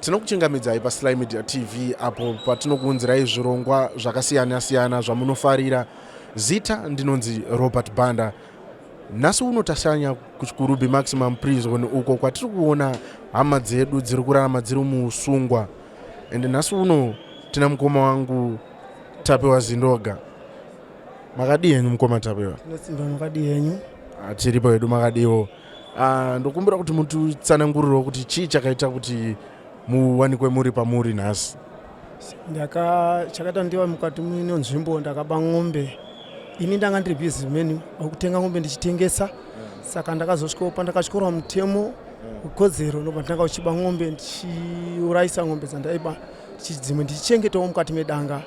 Tinokuchingamidzai Sly Media TV apo patinokuunzirai zvirongwa zvakasiyana-siyana zvamunofarira. Zita ndinonzi Robert Banda. Nhasi uno tasanya kuchikurubhi maximum prison uko kwatiri kuona hama dzedu dziri kurarama dziri musungwa. Ende nhasi uno tina mukoma wangu Tapewa Zindoga. Makadi henyu mukoma Tapewa? Tinosimba makadi henyu. Tiripo hedu makadiwo. Ndokumbira kuti mutsanangurire kuti chii chakaita kuti muwanikwe muri pamuri nhasi. Chakaita ndiwa mukati mwino nzvimbo ndakaba ng'ombe. Ini ndanga ndiri businessman okutenga ng'ombe ndichitengesa. Saka ndakazosvika pandakachikora mutemo ukodzero ndoba ndanga uchiba ng'ombe ndichiurayisa ng'ombe dzandaiba dzimwe ndichichengetawo mukati medanga.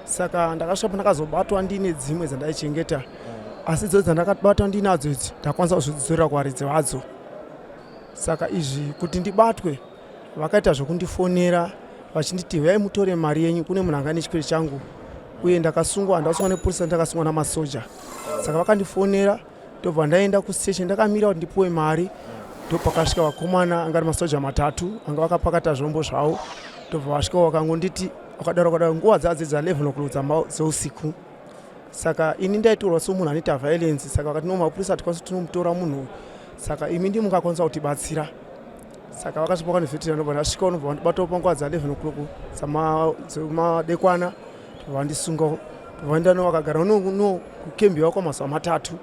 Saka ndakasvika pandakazobatwa ndine dzimwe dzandaichengeta. Asi idzo dzandakabatwa ndinadzo idzi ndakwanisa kuzvidzorera kuvaridzi vadzo. Saka izvi kuti ndibatwe vakaita zvokundifonera vachinditi huyai mutore mari yenyu, kune munhu anga nechikwereti changu uye ndakasungwa, ndakasungwa nepolisi, ndakasungwa namasoja. Saka vakandifonera ndobva ndaenda kustation ndakamira kuti ndipuwe mari. Ndopakasvika vakomana anga ari masoja matatu anga vakapakata zvombo zvavo. Ndobva vasvika vakangonditi vakadaro nguva dzadzi dza 11 o'clock dzeusiku. Saka ini ndaitorwa somunhu anoita violence. Saka vakati no mapurisa tikwanisa tinomutora munhu. Saka imi ndimi mungakwanisa kutibatsira. Saka vakasvipa vakandivhetera ndobva ndasvika unobva vandibatawo panguva dza 11 o'clock dzemadekwana. Ndobva vandisunga vandano vakagara no kukembiwa kwamazuva matatu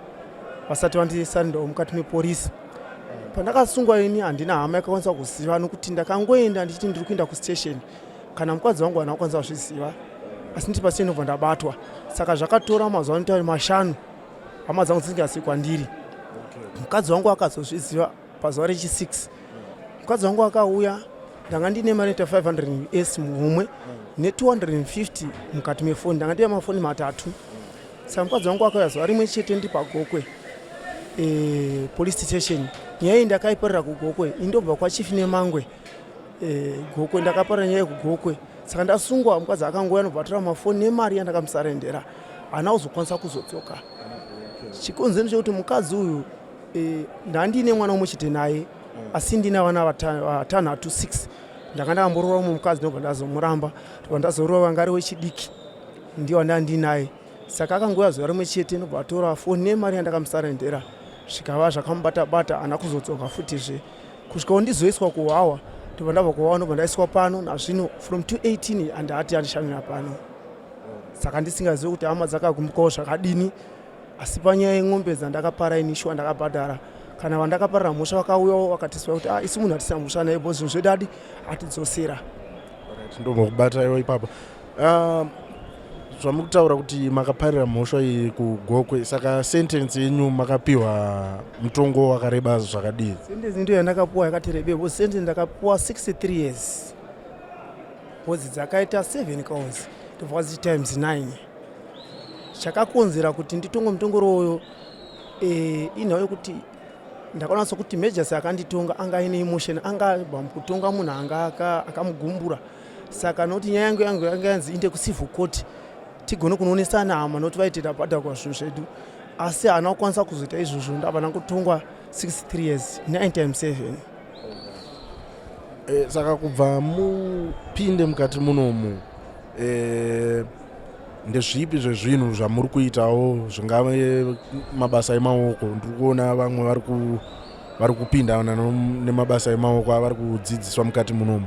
vasati vandisarindawo mukati mepolisi. Pandakasungwa ini handina hama yakakwanisa kuziva nokuti ndakangoenda ndichiti ndiri kuenda kustation. Kana mukadzi wangu haana kukwanisa kuzviziva. Asi nditi pasiteni ndobva ndabatwa. Saka zvakatora mazuva anoita 5 hama dzangu dzisingasi kwandiri. Mukadzi wangu akazozviziva pazuva rechi6. Mukadzi wangu akauya ndanga ndine mari inoita 500 US mumwe ne250 mukati mefoni. Ndanga ndine mafoni matatu. Saka mukadzi wangu akauya zuva rimwe chete ndi paGokwe police station. Nyaya iyi ndakaiparira kuGokwe. Indobva kwachief neMangwe Gokwe, ndakaparira nyaya kuGokwe. Saka ndasungwa mukadzi akangouya nobva atora mafoni nemari yandakamusarendera. Haana kuzokwanisa kuzodzoka. Chikonzero chekuti mukadzi uyu ndandine mwana umwe chete naye asi ndina vana vatanhatu 6. Ndanga ndakamborora mumwe mukadzi ndobva ndazomuramba. Ndobva ndazorora wanga ari wechidiki ndiwo ndandinaye. Saka akangouya zuva rimwe chete ndobva atora foni nemari yandakamusarendera. Zvikava zvakamubata-bata haana kuzodzoka futizve. Kusvikawo ndizoiswa kuhwawa. Ndobva ndabva kuhwawa ndobva ndaiswa pano nazvino from 2018 handati andishamira pano. Saka ndisingazivi kuti hama dzakagumbukawo zvakadini. Asi panyaya yeng'ombe dzandakapara inishwa ndakabhadhara. Kana vandakaparira mhosva vakauyawo vakatiswa kuti isi munhu hatisina mhosva naye bhozi zvedadi hatidzosera. Ndobva kubataiwo ipapo. Zvamukutaura kuti makaparira mhosva iyi kuGokwe, saka sentence yenyu makapiwa mutongo wakareba zvakadii? Sentence ndiyo yandakapiwa yakati rebei. Bhozi sentence ndakapiwa 63 years. Bhozi dzakaita 7 counts ndobva times 9. Chakakonzera kuti nditongo mutongo royo inhau yekuti ndakaona sokuti majors akanditonga anga aine emotion, anga kutonga munhu anga akamugumbura. Saka nokuti nyaya yangu yanga yanzi inde kucivil court tigone kunoonesana hama nokuti vaiti tabhadharwa zvinhu zvedu. Asi haana kukwanisa kuzoita izvozvo. ndabva ndangotongwa 63 years 9 times 7. Saka kubva mupinde mukati munomu ndezvipi zvezvinhu zvamuri kuitawo zvingave mabasa emaoko? Ndiri kuona vamwe vari kupinda nemabasa emaoko avari kudzidziswa mukati munomu.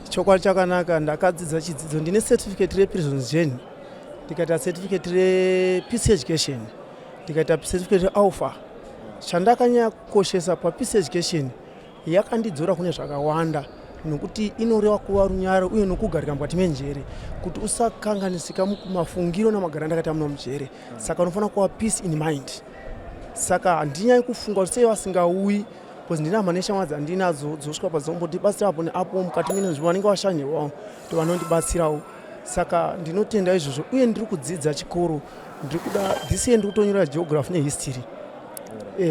Chokwadi chakanaka. Ndakadzidza chidzidzo. Ndine certificate reprisons journey, ndikaita certificate repeace education, ndikaita certificate realpha. Chandakanyanya kukoshesa papeace education yakandidzora kune zvakawanda nokuti inoreva kuva runyare uye nokugarika mukati menjere kuti usakanganisika mumafungiro namagara ndakaita muno mujere. Saka unofanira kuva peace in mind. Saka handinyai kufunga kuti sei vasingauyi because ndina hama neshamwa dzandinadzo dzosvika padzombotibatsira apo neapo mukati menenzvimbo vanenge vashanyirwawo ndo vanondibatsirawo. Saka ndinotenda izvozvo uye ndiri kudzidza chikoro. Ndiri kuda this year ndiri kutonyora geography nehistory.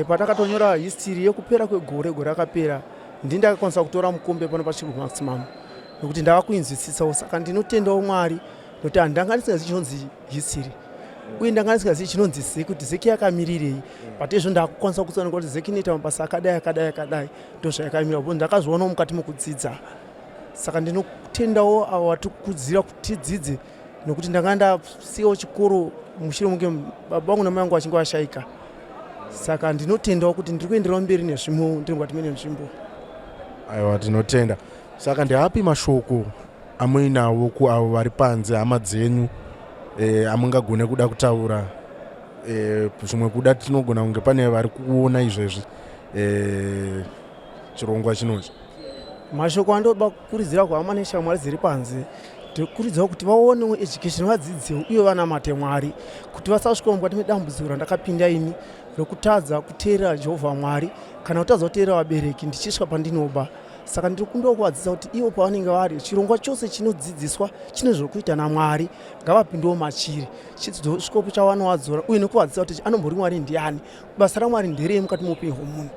Patakatonyora history yekupera kwegore rakapera ndakakwanisa kutora mukombe pano pachikurubhi maximum nokuti ndava kuinzwisisawo. Saka ndinotendawo Mwari nokuti handanga ndisingazivi chinonzi history uye ndanga ndisingazivi chinonzi zeki kuti zeki yakamirirei. But izvo ndakukwanisa kutsanangura kuti zeki inoita mabasa akadai ndozvayakamira. Ndakazvionawo mukati mokudzidza. saka ndinotendawo avo vatikudzira kuti tidzidze nokuti ndanga ndasiyawo chikoro mushure munge baba vangu namai vangu vachinge vashayika. Saka ndinotendawo kuti ndiri kuenderawo mberi nezvimo ndiri ngati mene nzvimbo. Aiwa, tinotenda. Saka ndeapi mashoko amuinawo kuavo vari panze, hama dzenyu amungagone kuda kutaura? Zvimwe kuda tinogona kunge pane vari kuona izvezvi chirongwa chinochi. Mashoko andoda kukurudzira kuhama neshamwari dziri panze ndikurudzira kuti vaonewo education, vadzidzewo uye vanamate Mwari, kuti vasasvikawo mukati medambudziko randakapinda ini rokutadza kuteerera Jehovha Mwari kana kutadza kuteerera vabereki ndichisvika pandinoba. Saka ndiri kundoda kuvadzidza kuti ivo pavanenge vari, chirongwa chose chinodzidziswa chine zvokuita naMwari, ngavapindewo machiri chidzidzosvikopo chavanowadzora, uye nekuvadzidza kuti anombori Mwari ndiani, basa raMwari nderei mukati muupenyu hwomunhu,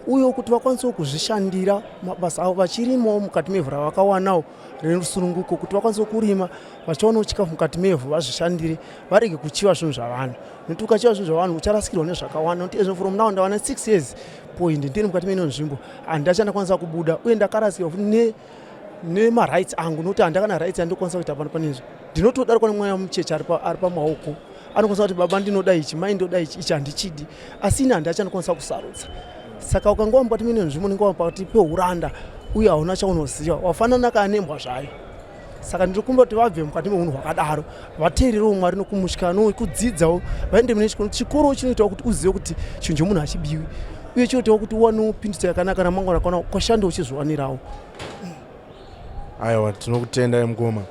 uye kuti vakwanisewo kuzvishandira mabasa avo vachirimawo mukati mevhu ravakawanawo rerusununguko, kuti vakwanise kurima vachiwanawo chikafu mukati mevhu vazvishandire, varege kuchiva zvinhu zvavanhu, nokuti ukachiva zvinhu zvavanhu ucharasikirwa nezvakawanda. Nokuti ezvo from now ndavana 6 years point ndiri mukati meno nzvimbo handi achandakwanisa kubuda, uye ndakarasikirwa futi nemarights angu, nokuti handakana rights andokwanisa kuita pano panezvo. Ndinotodarikwa nemweya mucheche ari pamaoko, anokwanisa kuti baba ndinoda ichi, mai ndoda ichi handichidi, asi ini handi achandokwanisa kusarudza. Saka ukangowa mukati mene nzvimbo unenge pakati peuranda uye hauna chaunoziva, wafanana kanembwa zvayo. Saka ndiri kumba kuti vabve mukati memunhu hwakadaro, vateererewo Mwari nokumutya nokudzidzawo, vaende mune chikoro chinoitawo kuti uzive kuti chinhu chomunhu hachibiwi, uye chinoitawo kuti uwanewo pindutso yakanaka ramangwana kwashandawo uchizviwanirawo. Aiwa, tinokutendai Mukoma.